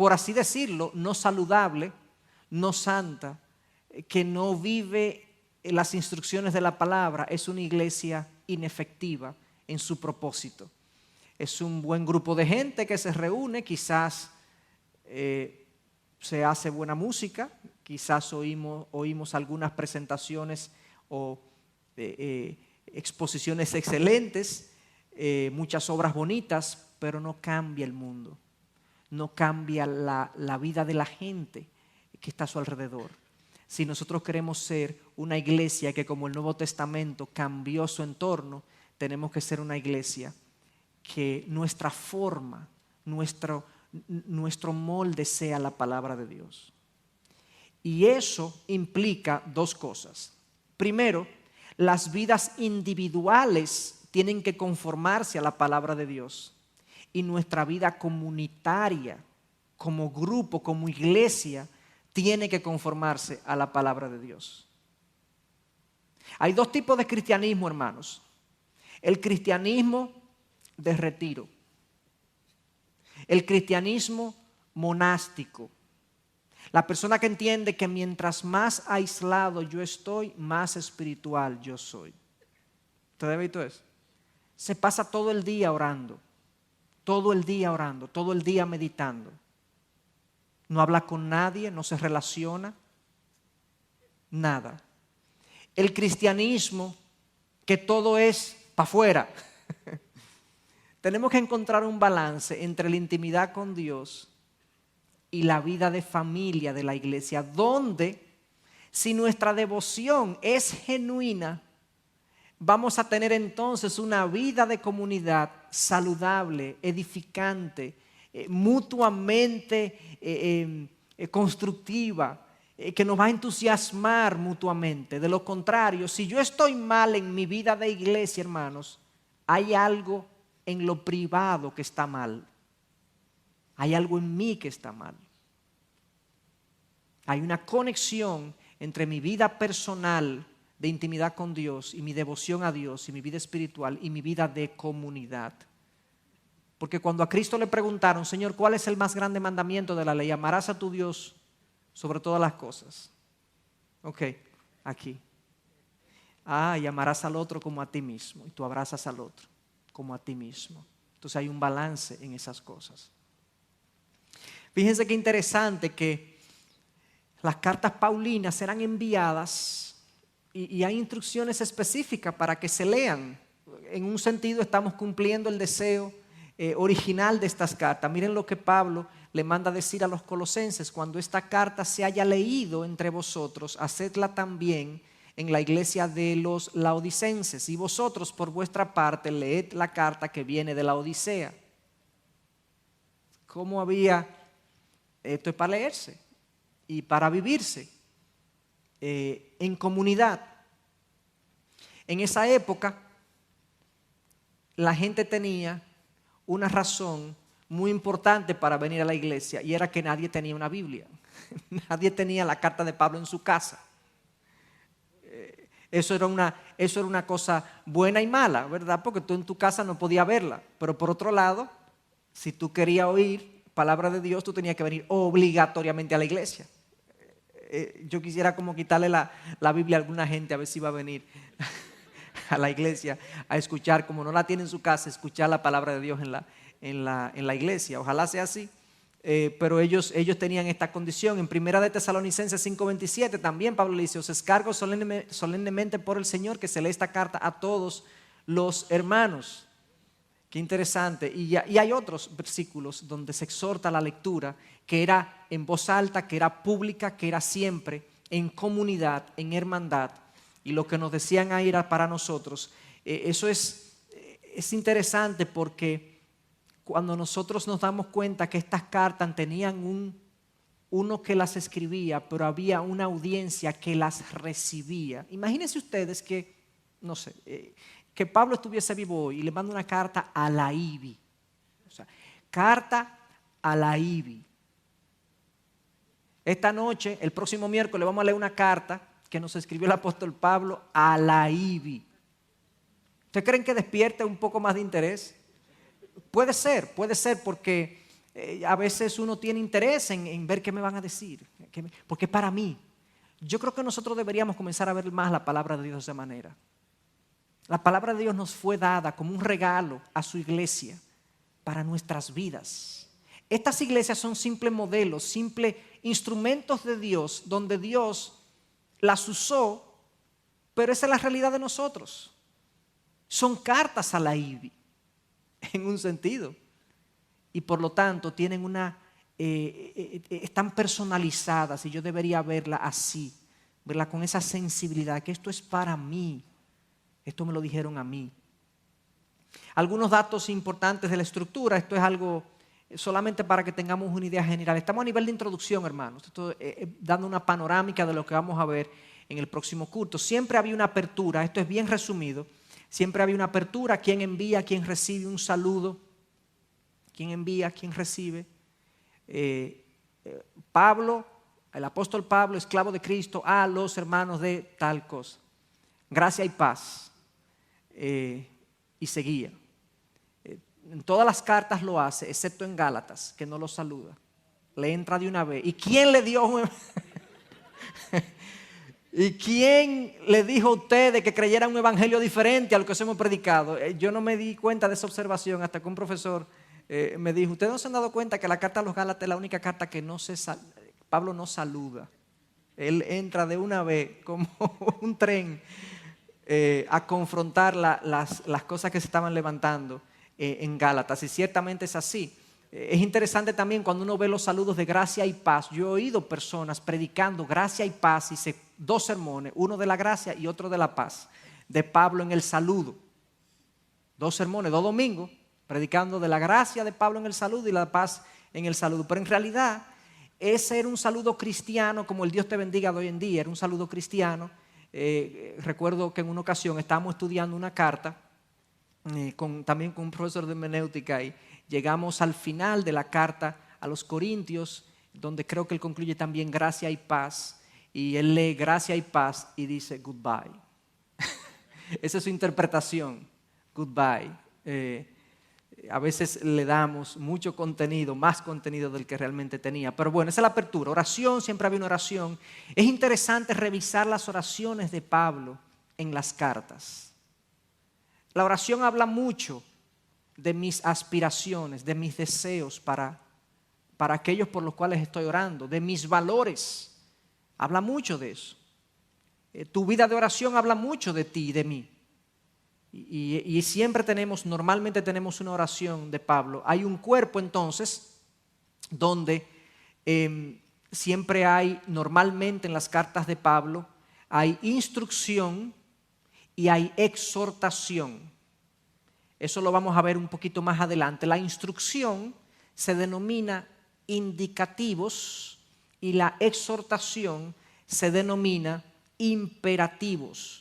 por así decirlo, no saludable, no santa, que no vive las instrucciones de la palabra, es una iglesia inefectiva en su propósito. Es un buen grupo de gente que se reúne, quizás se hace buena música, quizás oímos algunas presentaciones o exposiciones excelentes, muchas obras bonitas, pero no cambia el mundo, no cambia la vida de la gente que está a su alrededor. Si nosotros queremos ser una iglesia que, como el Nuevo Testamento cambió su entorno, tenemos que ser una iglesia que nuestra forma, nuestro molde sea la palabra de Dios. Y eso implica dos cosas. Primero, las vidas individuales tienen que conformarse a la palabra de Dios. Y nuestra vida comunitaria, como grupo, como iglesia, tiene que conformarse a la palabra de Dios. Hay dos tipos de cristianismo, hermanos. El cristianismo de retiro. El cristianismo monástico. La persona que entiende que mientras más aislado yo estoy, más espiritual yo soy. ¿Ustedes han visto eso? Se pasa todo el día orando, todo el día meditando. No habla con nadie, no se relaciona, nada. El cristianismo, que todo es para afuera. Tenemos que encontrar un balance entre la intimidad con Dios y la vida de familia de la iglesia, donde si nuestra devoción es genuina, vamos a tener entonces una vida de comunidad saludable, edificante, mutuamente constructiva, que nos va a entusiasmar mutuamente. De lo contrario, si yo estoy mal en mi vida de iglesia, hermanos, hay algo en lo privado que está mal. Hay algo en mí que está mal. Hay una conexión entre mi vida personal de intimidad con Dios y mi devoción a Dios y mi vida espiritual y mi vida de comunidad. Porque cuando a Cristo le preguntaron, Señor, ¿cuál es el más grande mandamiento de la ley? Amarás a tu Dios sobre todas las cosas. Ok, aquí. Y amarás al otro como a ti mismo. Y tú abrazas al otro como a ti mismo. Entonces hay un balance en esas cosas. Fíjense qué interesante que las cartas paulinas serán enviadas y hay instrucciones específicas para que se lean. En un sentido estamos cumpliendo el deseo original de estas cartas. Miren lo que Pablo le manda decir a los colosenses: cuando esta carta se haya leído entre vosotros, hacedla también en la iglesia de los laodicenses, y vosotros por vuestra parte leed la carta que viene de la Odisea. ¿Cómo había? Esto es para leerse y para vivirse en comunidad. En esa época la gente tenía una razón muy importante para venir a la iglesia, y era que nadie tenía una Biblia. Nadie tenía la carta de Pablo en su casa. Eso era una cosa buena y mala, ¿verdad? Porque tú en tu casa no podías verla. Pero por otro lado, si tú querías oír palabra de Dios, tú tenías que venir obligatoriamente a la iglesia. Yo quisiera como quitarle la Biblia a alguna gente, a ver si va a venir a la iglesia a escuchar, como no la tiene en su casa, escuchar la palabra de Dios en la iglesia. Ojalá sea así. Pero ellos tenían esta condición. En Primera de Tesalonicenses 5:27 también Pablo le dice: os escargo solemnemente por el Señor que se lee esta carta a todos los hermanos. Qué interesante. Y hay otros versículos donde se exhorta la lectura, que era en voz alta, que era pública, que era siempre en comunidad, en hermandad. Y lo que nos decían ahí era para nosotros. Eso es interesante, porque cuando nosotros nos damos cuenta que estas cartas tenían uno que las escribía, pero había una audiencia que las recibía. Imagínense ustedes que, no sé, que Pablo estuviese vivo hoy y le manda una carta a la IBI. O sea, carta a la IBI. Esta noche, el próximo miércoles, vamos a leer una carta que nos escribió el apóstol Pablo a la IBI. ¿Ustedes creen que despierte un poco más de interés? Puede ser porque A veces uno tiene interés en ver qué me van a decir, porque para mí, yo creo que nosotros deberíamos comenzar a ver más la palabra de Dios de esa manera. La palabra de Dios nos fue dada como un regalo a su iglesia para nuestras vidas. Estas iglesias son simples modelos, simples instrumentos de Dios, donde Dios las usó, pero esa es la realidad de nosotros. Son cartas a la IBI, en un sentido. Y por lo tanto tienen están personalizadas, y yo debería verla así, verla con esa sensibilidad, que esto es para mí. Esto me lo dijeron a mí. Algunos datos importantes de la estructura. Esto es algo solamente para que tengamos una idea general. Estamos a nivel de introducción, hermanos. Esto, dando una panorámica de lo que vamos a ver en el próximo culto. Siempre había una apertura. Esto es bien resumido. Siempre había una apertura. ¿Quién envía? ¿Quién recibe un saludo? ¿Quién envía? ¿Quién recibe? Pablo, el apóstol Pablo, esclavo de Cristo, a los hermanos de tal cosa. Gracia y paz. Y seguía. En todas las cartas lo hace, excepto en Gálatas, que no lo saluda. Le entra de una vez. ¿Y quién le dio ¿Y quién le dijo a ustedes que creyeran un evangelio diferente a lo que hemos predicado? Yo no me di cuenta de esa observación hasta que un profesor me dijo: ¿ustedes no se han dado cuenta que la carta a los Gálatas es la única carta que Pablo no saluda? Él entra de una vez como un tren a confrontar las cosas que se estaban levantando en Gálatas, y ciertamente es así. Es interesante también cuando uno ve los saludos de gracia y paz. Yo he oído personas predicando gracia y paz, y dos sermones, uno de la gracia y otro de la paz, de Pablo en el saludo. Dos sermones, 2 domingos, predicando de la gracia de Pablo en el saludo y la paz en el saludo. Pero en realidad ese era un saludo cristiano, como el Dios te bendiga de hoy en día. Era un saludo cristiano. Recuerdo que en una ocasión estábamos estudiando una carta también con un profesor de hermenéutica, y llegamos al final de la carta a los Corintios, donde creo que él concluye también gracia y paz, y él lee gracia y paz y dice goodbye. Esa es su interpretación, goodbye. A veces le damos mucho contenido, más contenido del que realmente tenía. Pero bueno, esa es la apertura. Oración, siempre había una oración. Es interesante revisar las oraciones de Pablo en las cartas. La oración habla mucho de mis aspiraciones, de mis deseos para aquellos por los cuales estoy orando, de mis valores. Habla mucho de eso. Tu vida de oración habla mucho de ti y de mí. Y siempre normalmente tenemos una oración de Pablo. Hay un cuerpo entonces donde siempre hay, normalmente en las cartas de Pablo, hay instrucción y hay exhortación. Eso lo vamos a ver un poquito más adelante. La instrucción se denomina indicativos y la exhortación se denomina imperativos.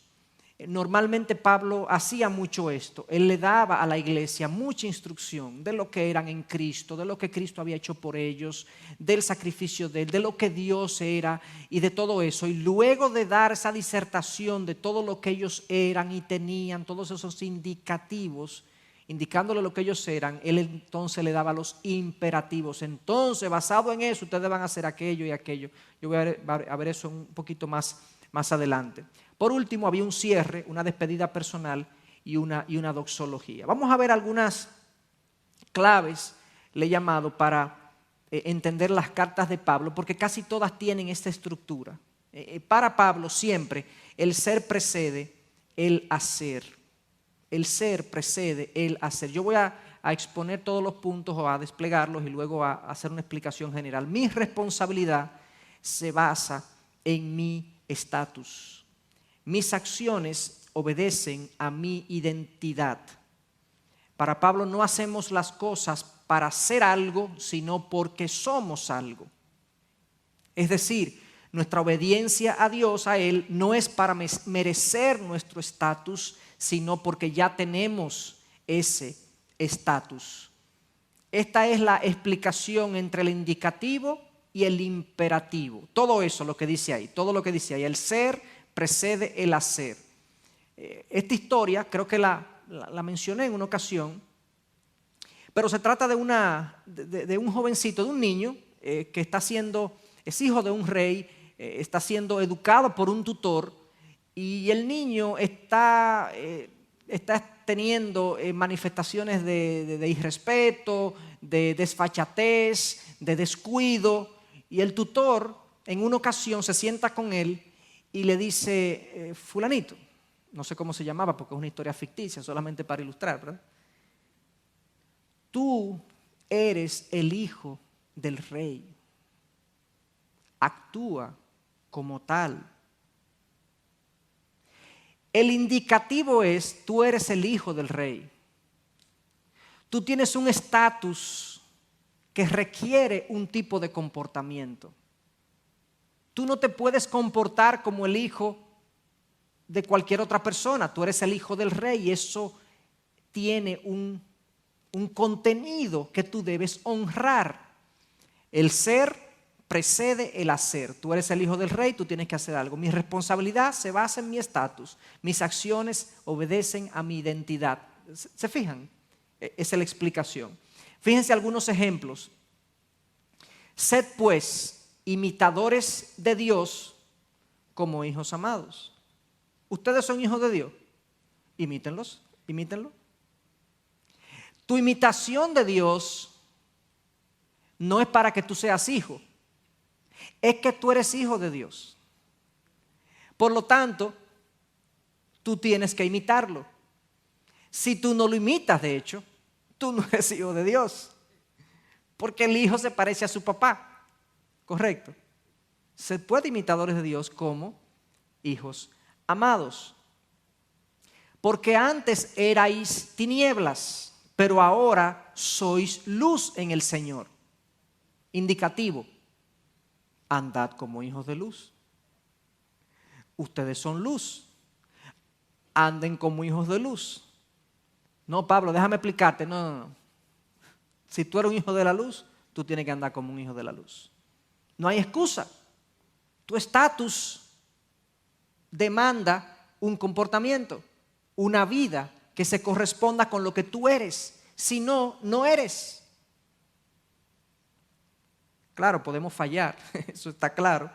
Normalmente Pablo hacía mucho esto. Él le daba a la iglesia mucha instrucción de lo que eran en Cristo, de lo que Cristo había hecho por ellos, del sacrificio de él, de lo que Dios era y de todo eso. Y luego de dar esa disertación de todo lo que ellos eran y tenían, todos esos indicativos, indicándole lo que ellos eran, él entonces le daba los imperativos. Entonces, basado en eso, ustedes van a hacer aquello y aquello. Yo voy a ver eso un poquito más adelante. Por último, había un cierre, una despedida personal y una doxología. Vamos a ver algunas claves, le he llamado, para entender las cartas de Pablo, porque casi todas tienen esta estructura. Para Pablo siempre el ser precede el hacer. El ser precede el hacer. Yo voy a exponer todos los puntos o a desplegarlos y luego a hacer una explicación general. Mi responsabilidad se basa en mi estatus. Mis acciones obedecen a mi identidad. Para Pablo, no hacemos las cosas para hacer algo, sino porque somos algo. Es decir, nuestra obediencia a Dios, a Él, no es para merecer nuestro estatus, sino porque ya tenemos ese estatus. Esta es la explicación entre el indicativo y el imperativo. Todo eso lo que dice ahí, todo lo que dice ahí, el ser precede el hacer. Esta historia creo que la mencioné en una ocasión. Pero se trata de un jovencito, de un niño que es hijo de un rey, está siendo educado por un tutor, y el niño está teniendo manifestaciones de irrespeto, de desfachatez, de descuido, y el tutor en una ocasión se sienta con él y le dice, fulanito, no sé cómo se llamaba porque es una historia ficticia, solamente para ilustrar, ¿verdad? Tú eres el hijo del rey. Actúa como tal. El indicativo es, tú eres el hijo del rey. Tú tienes un estatus que requiere un tipo de comportamiento. Tú no te puedes comportar como el hijo de cualquier otra persona. Tú eres el hijo del rey y eso tiene un contenido que tú debes honrar. El ser precede el hacer. Tú eres el hijo del rey, tú tienes que hacer algo. Mi responsabilidad se basa en mi estatus. Mis acciones obedecen a mi identidad. ¿Se fijan? Esa es la explicación. Fíjense algunos ejemplos. Sed pues imitadores de Dios como hijos amados. Ustedes son hijos de Dios. Imítenlos, imítenlo. Tu imitación de Dios no es para que tú seas hijo, es que tú eres hijo de Dios. Por lo tanto, tú tienes que imitarlo. Si tú no lo imitas, de hecho, tú no eres hijo de Dios, porque el hijo se parece a su papá. Correcto. Se puede imitadores de Dios como hijos amados. Porque antes erais tinieblas, pero ahora sois luz en el Señor. Indicativo. Andad como hijos de luz. Ustedes son luz. Anden como hijos de luz. No, Pablo, déjame explicarte. No. Si tú eres un hijo de la luz, tú tienes que andar como un hijo de la luz. No hay excusa. Tu estatus demanda un comportamiento, una vida que se corresponda con lo que tú eres. Si no, no eres. Claro, podemos fallar, eso está claro.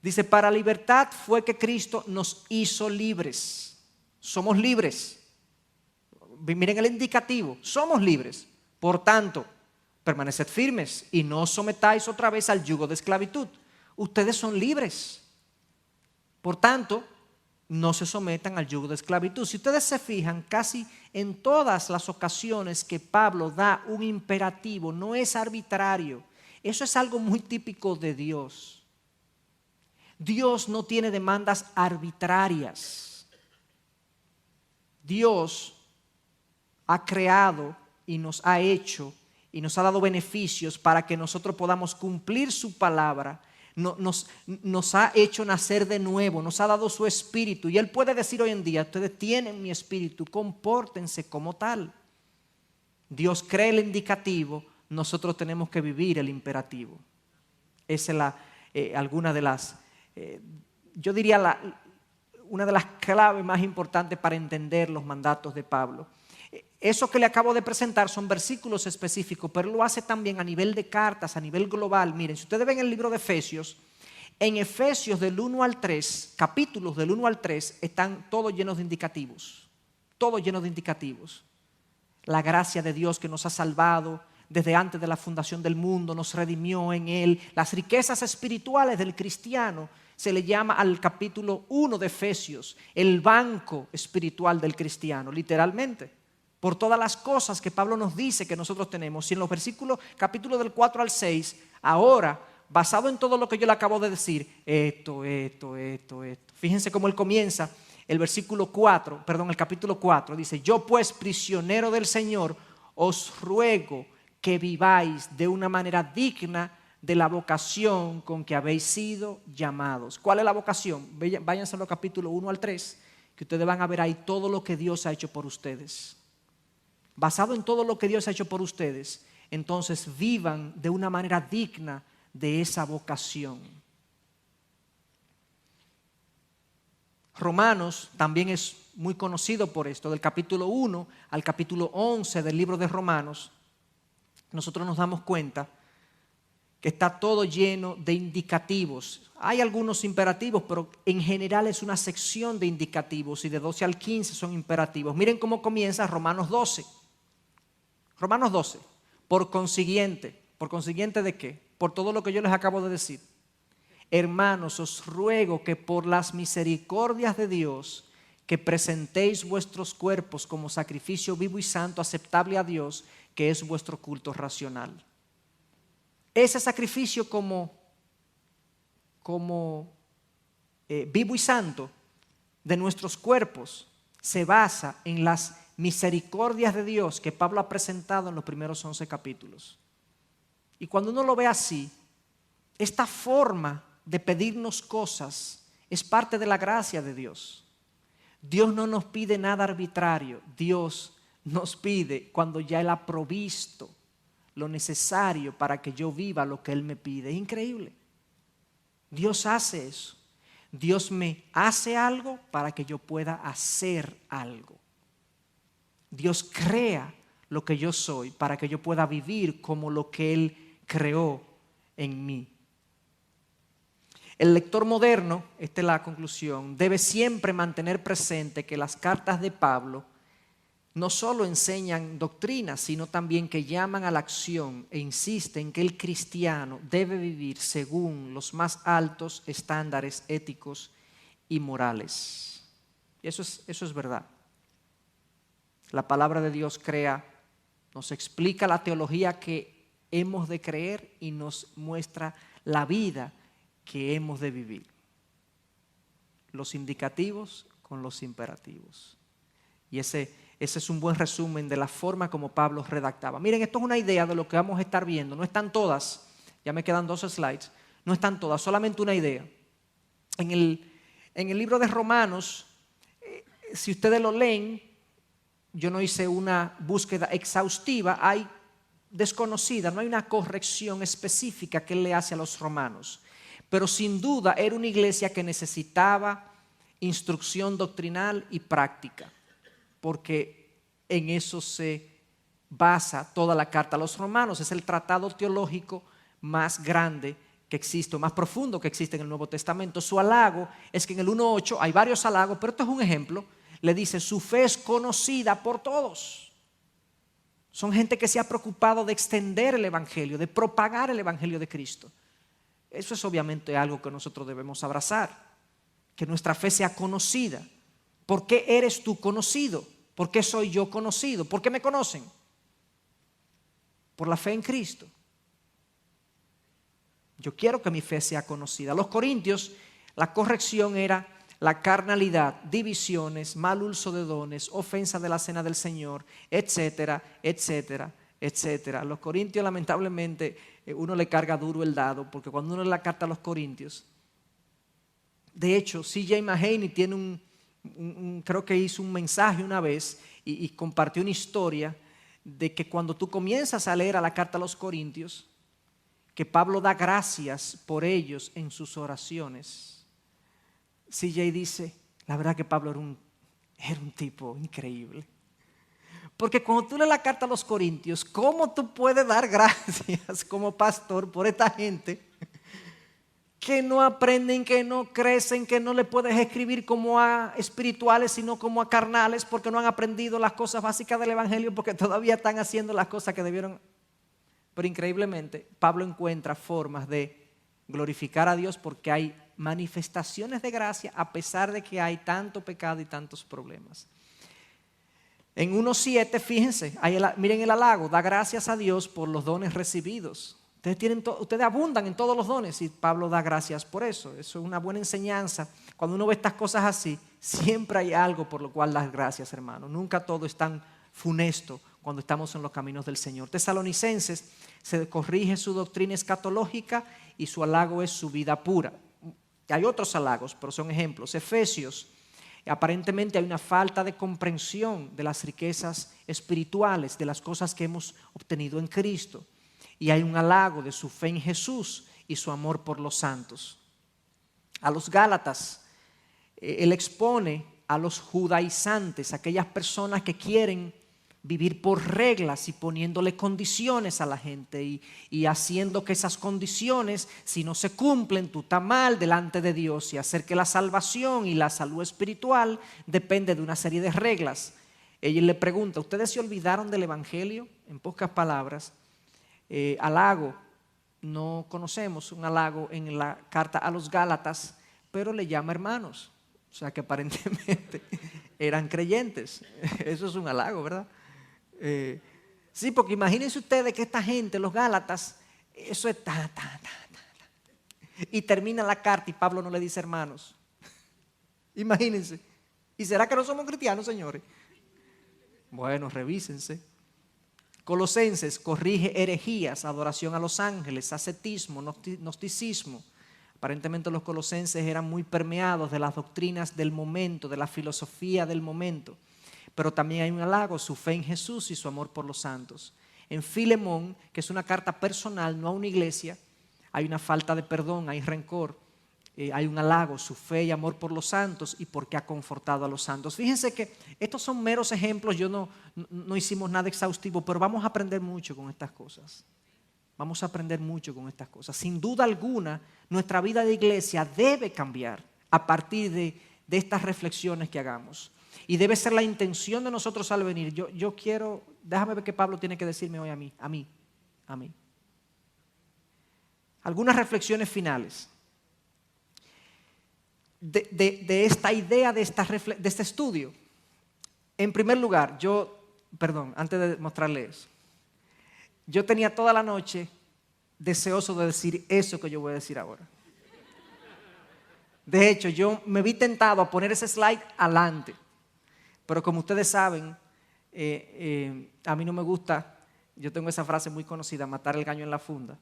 Dice, para libertad fue que Cristo nos hizo libres. Somos libres. Miren el indicativo, somos libres. Por tanto, permaneced firmes y no os sometáis otra vez al yugo de esclavitud. Ustedes son libres. Por tanto, no se sometan al yugo de esclavitud. Si ustedes se fijan, casi en todas las ocasiones que Pablo da un imperativo, no es arbitrario. Eso es algo muy típico de Dios. Dios no tiene demandas arbitrarias. Dios ha creado y nos ha hecho y nos ha dado beneficios para que nosotros podamos cumplir su palabra. Nos ha hecho nacer de nuevo, nos ha dado su espíritu. Y Él puede decir hoy en día, ustedes tienen mi espíritu, compórtense como tal. Dios crea el indicativo, nosotros tenemos que vivir el imperativo. Esa es alguna de las, yo diría una de las claves más importantes para entender los mandatos de Pablo. Eso que le acabo de presentar son versículos específicos, pero lo hace también a nivel de cartas, a nivel global. Miren, si ustedes ven el libro de Efesios, en Efesios del 1 al 3, capítulos del 1 al 3, están todos llenos de indicativos. Todos llenos de indicativos. La gracia de Dios que nos ha salvado desde antes de la fundación del mundo, nos redimió en Él. Las riquezas espirituales del cristiano se le llama al capítulo 1 de Efesios, el banco espiritual del cristiano, literalmente. Por todas las cosas que Pablo nos dice que nosotros tenemos. Y en los versículos, capítulo del 4 al 6, ahora, basado en todo lo que yo le acabo de decir, esto. Fíjense cómo él comienza el capítulo 4, dice, yo pues, prisionero del Señor, os ruego que viváis de una manera digna de la vocación con que habéis sido llamados. ¿Cuál es la vocación? Váyanse a los capítulos 1 al 3, que ustedes van a ver ahí todo lo que Dios ha hecho por ustedes. Basado en todo lo que Dios ha hecho por ustedes, entonces vivan de una manera digna de esa vocación. Romanos también es muy conocido por esto, del capítulo 1 al capítulo 11 del libro de Romanos. nosotros nos damos cuenta que está todo lleno de indicativos. Hay algunos imperativos, pero en general es una sección de indicativos y de 12 al 15 son imperativos. Miren cómo comienza Romanos 12. Romanos 12. ¿Por consiguiente de qué? Por todo lo que yo les acabo de decir. Hermanos, os ruego que por las misericordias de Dios, que presentéis vuestros cuerpos como sacrificio vivo y santo, aceptable a Dios, que es vuestro culto racional. Ese sacrificio como vivo y santo de nuestros cuerpos se basa en las misericordias de Dios que Pablo ha presentado en los primeros 11 capítulos. Y cuando uno lo ve así, esta forma de pedirnos cosas es parte de la gracia de Dios. Dios no nos pide nada arbitrario. Dios nos pide cuando ya Él ha provisto lo necesario para que yo viva lo que Él me pide. Es increíble. Dios hace eso. Dios me hace algo para que yo pueda hacer algo. Dios crea lo que yo soy para que yo pueda vivir como lo que Él creó en mí. El lector moderno, esta es la conclusión, debe siempre mantener presente que las cartas de Pablo no solo enseñan doctrinas, sino también que llaman a la acción e insisten que el cristiano debe vivir según los más altos estándares éticos y morales. Y eso es verdad. La palabra de Dios nos explica la teología que hemos de creer y nos muestra la vida que hemos de vivir. Los indicativos con los imperativos. Y ese es un buen resumen de la forma como Pablo redactaba. Miren, esto es una idea de lo que vamos a estar viendo. No están todas, ya me quedan 2 slides, no están todas, solamente una idea. En el libro de Romanos, si ustedes lo leen, yo no hice una búsqueda exhaustiva, hay desconocida, no hay una corrección específica que él le hace a los romanos. Pero sin duda era una iglesia que necesitaba instrucción doctrinal y práctica, porque en eso se basa toda la carta a los romanos. Es el tratado teológico más grande que existe, o más profundo que existe en el Nuevo Testamento. Su halago es que en el 1:8 hay varios halagos, pero esto es un ejemplo. Le dice, su fe es conocida por todos. Son gente que se ha preocupado de extender el evangelio, de propagar el evangelio de Cristo. Eso es obviamente algo que nosotros debemos abrazar, que nuestra fe sea conocida. ¿Por qué eres tú conocido? ¿Por qué soy yo conocido? ¿Por qué me conocen? Por la fe en Cristo. Yo quiero que mi fe sea conocida. Los corintios, la corrección era la carnalidad, divisiones, mal uso de dones, ofensa de la cena del Señor, etcétera, etcétera, etcétera. A los corintios, lamentablemente, uno le carga duro el dado, porque cuando uno lee la carta a los corintios, de hecho, C.J. Mahaney tiene creo que hizo un mensaje una vez y compartió una historia de que cuando tú comienzas a leer a la carta a los corintios, que Pablo da gracias por ellos en sus oraciones. C.J. dice, la verdad que Pablo era un tipo increíble. Porque cuando tú lees la carta a los corintios, ¿cómo tú puedes dar gracias como pastor por esta gente que no aprenden, que no crecen, que no le puedes escribir como a espirituales, sino como a carnales, porque no han aprendido las cosas básicas del evangelio, porque todavía están haciendo las cosas que debieron? Pero increíblemente, Pablo encuentra formas de glorificar a Dios porque hay manifestaciones de gracia a pesar de que hay tanto pecado y tantos problemas. En 1:7, fíjense, miren el halago, da gracias a Dios por los dones recibidos. Ustedes abundan en todos los dones y Pablo da gracias por eso. Eso es una buena enseñanza. Cuando uno ve estas cosas así, siempre hay algo por lo cual dar gracias, hermano. Nunca todo es tan funesto cuando estamos en los caminos del Señor. Tesalonicenses, se corrige su doctrina escatológica y su halago es su vida pura. Hay otros halagos, pero son ejemplos. Efesios, aparentemente hay una falta de comprensión de las riquezas espirituales, de las cosas que hemos obtenido en Cristo. Y hay un halago de su fe en Jesús y su amor por los santos. A los Gálatas, él expone a los judaizantes, aquellas personas que quieren vivir por reglas y poniéndole condiciones a la gente y haciendo que esas condiciones, si no se cumplen, tú estás mal delante de Dios, y hacer que la salvación y la salud espiritual depende de una serie de reglas. Ella le pregunta, ¿ustedes se olvidaron del Evangelio? En pocas palabras, halago, no conocemos un halago en la carta a los Gálatas, pero le llama hermanos, o sea que aparentemente eran creyentes. Eso es un halago, ¿verdad? Sí, porque imagínense ustedes que esta gente, los Gálatas, eso es y termina la carta y Pablo no le dice hermanos. Imagínense. ¿Y será que no somos cristianos, señores? Bueno, revísense. Colosenses corrige herejías, adoración a los ángeles, ascetismo, gnosticismo. Aparentemente los colosenses eran muy permeados de las doctrinas del momento, de la filosofía del momento. Pero también hay un halago, su fe en Jesús y su amor por los santos. En Filemón, que es una carta personal, no a una iglesia, hay una falta de perdón, hay rencor, hay un halago, su fe y amor por los santos y porque ha confortado a los santos. Fíjense que estos son meros ejemplos, no hicimos nada exhaustivo, pero vamos a aprender mucho con estas cosas. Vamos a aprender mucho con estas cosas. Sin duda alguna, nuestra vida de iglesia debe cambiar a partir de estas reflexiones que hagamos. Y debe ser la intención de nosotros al venir. Yo quiero, déjame ver qué Pablo tiene que decirme hoy a mí. Algunas reflexiones finales de esta idea, de este estudio. En primer lugar, antes de mostrarle eso, yo tenía toda la noche deseoso de decir eso que yo voy a decir ahora. De hecho, yo me vi tentado a poner ese slide adelante. Pero como ustedes saben, a mí no me gusta, yo tengo esa frase muy conocida, matar el gallo en la funda.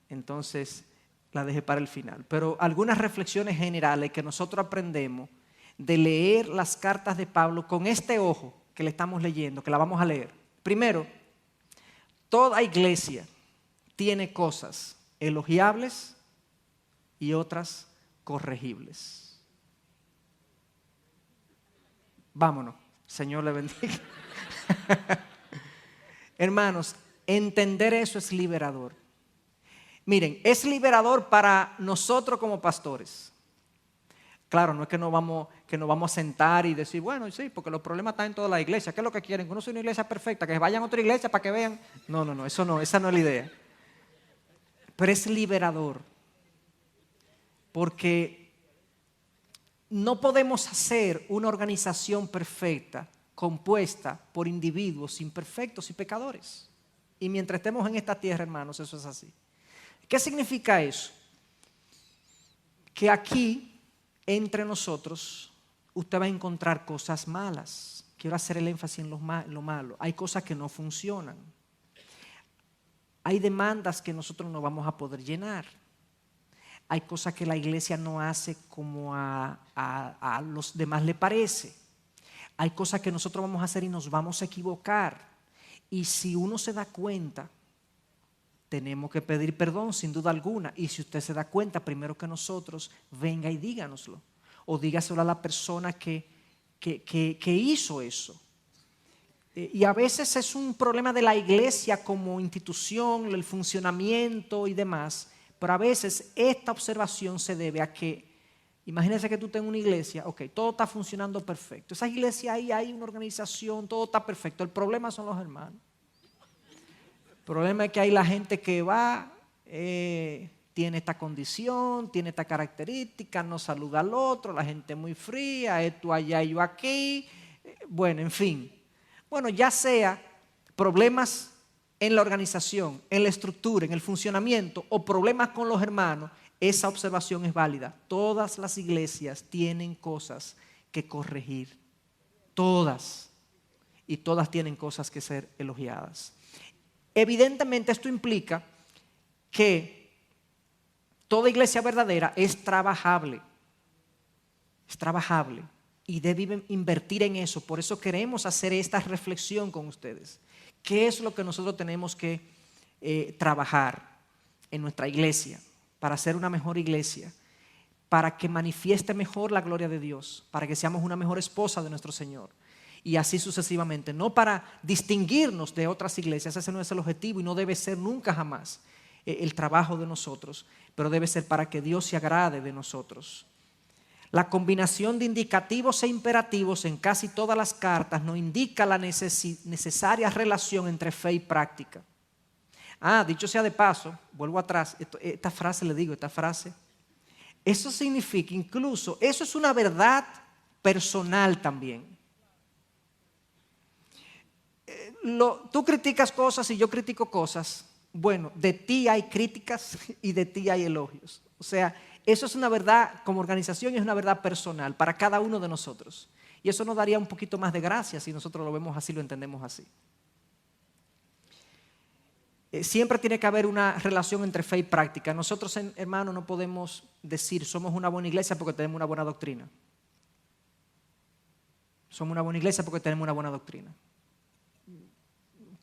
Entonces la dejé para el final. Pero algunas reflexiones generales que nosotros aprendemos de leer las cartas de Pablo con este ojo que le estamos leyendo, que la vamos a leer. Primero, toda iglesia tiene cosas elogiables y otras corregibles. Vámonos. Señor le bendiga. Hermanos, entender eso es liberador. Miren, es liberador para nosotros como pastores. Claro, no es que nos vamos a sentar y decir, bueno, sí, porque los problemas están en toda la iglesia. ¿Qué es lo que quieren? Que uno sea una iglesia perfecta, que vayan a otra iglesia para que vean. No, esa no es la idea. Pero es liberador. Porque no podemos hacer una organización perfecta compuesta por individuos imperfectos y pecadores. Y mientras estemos en esta tierra, hermanos, eso es así. ¿Qué significa eso? Que aquí, entre nosotros, usted va a encontrar cosas malas. Quiero hacer el énfasis en lo malo. Hay cosas que no funcionan. Hay demandas que nosotros no vamos a poder llenar. Hay cosas que la iglesia no hace como a los demás le parece. Hay cosas que nosotros vamos a hacer y nos vamos a equivocar. Y si uno se da cuenta, tenemos que pedir perdón sin duda alguna. Y si usted se da cuenta, primero que nosotros, venga y díganoslo. O dígaselo a la persona que hizo eso. Y a veces es un problema de la iglesia como institución, el funcionamiento y demás. Pero a veces esta observación se debe a que, imagínense que tú tengas una iglesia, ok, todo está funcionando perfecto. Esa iglesia ahí hay una organización, todo está perfecto. El problema son los hermanos. El problema es que hay la gente que va, tiene esta condición, tiene esta característica, no saluda al otro, la gente muy fría, esto allá y yo aquí. Bueno, en fin. Bueno, ya sea problemas en la organización, en la estructura, en el funcionamiento o problemas con los hermanos, esa observación es válida. Todas las iglesias tienen cosas que corregir. Todas. Y todas tienen cosas que ser elogiadas. Evidentemente esto implica que toda iglesia verdadera es trabajable. Es trabajable. Y debe invertir en eso. Por eso queremos hacer esta reflexión con ustedes. ¿Qué es lo que nosotros tenemos que trabajar en nuestra iglesia para ser una mejor iglesia? Para que manifieste mejor la gloria de Dios, para que seamos una mejor esposa de nuestro Señor. y así sucesivamente. No para distinguirnos de otras iglesias, ese no es el objetivo y no debe ser nunca jamás el trabajo de nosotros, pero debe ser para que Dios se agrade de nosotros. La combinación de indicativos e imperativos en casi todas las cartas nos indica la necesaria relación entre fe y práctica. Dicho sea de paso, vuelvo atrás, esta frase, eso significa incluso, eso es una verdad personal también. Tú criticas cosas y yo critico cosas. Bueno, de ti hay críticas y de ti hay elogios. O sea, eso es una verdad como organización y es una verdad personal para cada uno de nosotros. Y eso nos daría un poquito más de gracia si nosotros lo vemos así, lo entendemos así. Siempre tiene que haber una relación entre fe y práctica. Nosotros, hermanos, no podemos decir somos una buena iglesia porque tenemos una buena doctrina. Somos una buena iglesia porque tenemos una buena doctrina.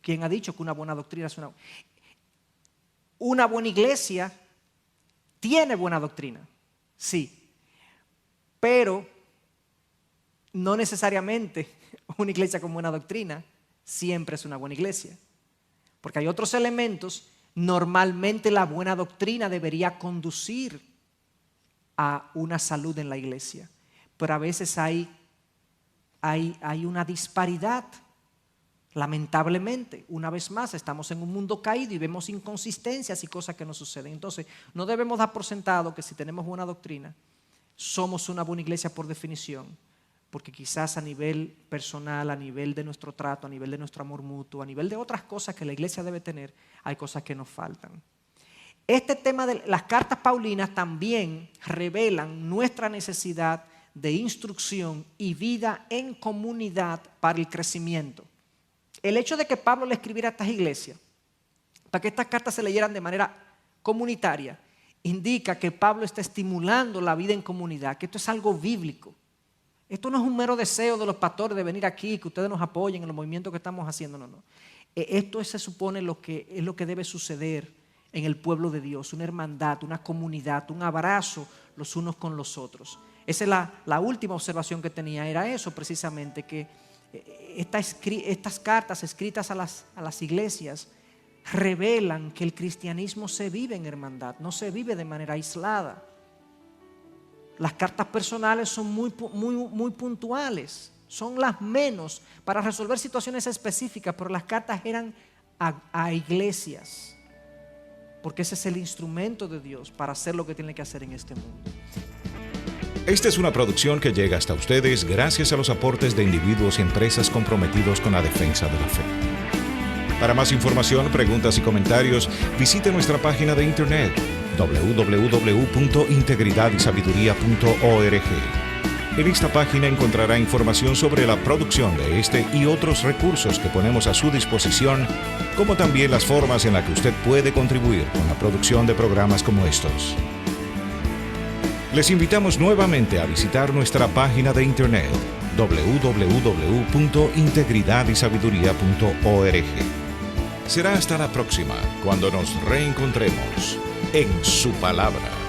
¿Quién ha dicho que una buena doctrina es una buena iglesia? Tiene buena doctrina, sí, pero no necesariamente una iglesia con buena doctrina siempre es una buena iglesia, porque hay otros elementos. Normalmente la buena doctrina debería conducir a una salud en la iglesia, pero a veces hay una disparidad. Lamentablemente, una vez más, estamos en un mundo caído y vemos inconsistencias y cosas que no suceden. Entonces, no debemos dar por sentado que si tenemos buena doctrina, somos una buena iglesia por definición, porque quizás a nivel personal, a nivel de nuestro trato, a nivel de nuestro amor mutuo, a nivel de otras cosas que la iglesia debe tener, hay cosas que nos faltan. Este tema de las cartas paulinas también revelan nuestra necesidad de instrucción y vida en comunidad para el crecimiento. El hecho de que Pablo le escribiera a estas iglesias, para que estas cartas se leyeran de manera comunitaria, indica que Pablo está estimulando la vida en comunidad, que esto es algo bíblico. Esto no es un mero deseo de los pastores de venir aquí, que ustedes nos apoyen en los movimientos que estamos haciendo, no. Esto se supone es lo que debe suceder en el pueblo de Dios, una hermandad, una comunidad, un abrazo los unos con los otros. Esa es la última observación que tenía, era eso precisamente, que estas cartas escritas a las iglesias revelan que el cristianismo se vive en hermandad, no se vive de manera aislada. Las cartas personales son muy puntuales, son las menos para resolver situaciones específicas, pero las cartas eran a iglesias, porque ese es el instrumento de Dios para hacer lo que tiene que hacer en este mundo. Esta es una producción que llega hasta ustedes gracias a los aportes de individuos y empresas comprometidos con la defensa de la fe. Para más información, preguntas y comentarios, visite nuestra página de internet www.integridadysabiduría.org. En esta página encontrará información sobre la producción de este y otros recursos que ponemos a su disposición, como también las formas en las que usted puede contribuir con la producción de programas como estos. Les invitamos nuevamente a visitar nuestra página de internet www.integridadysabiduría.org. Será hasta la próxima cuando nos reencontremos en su palabra.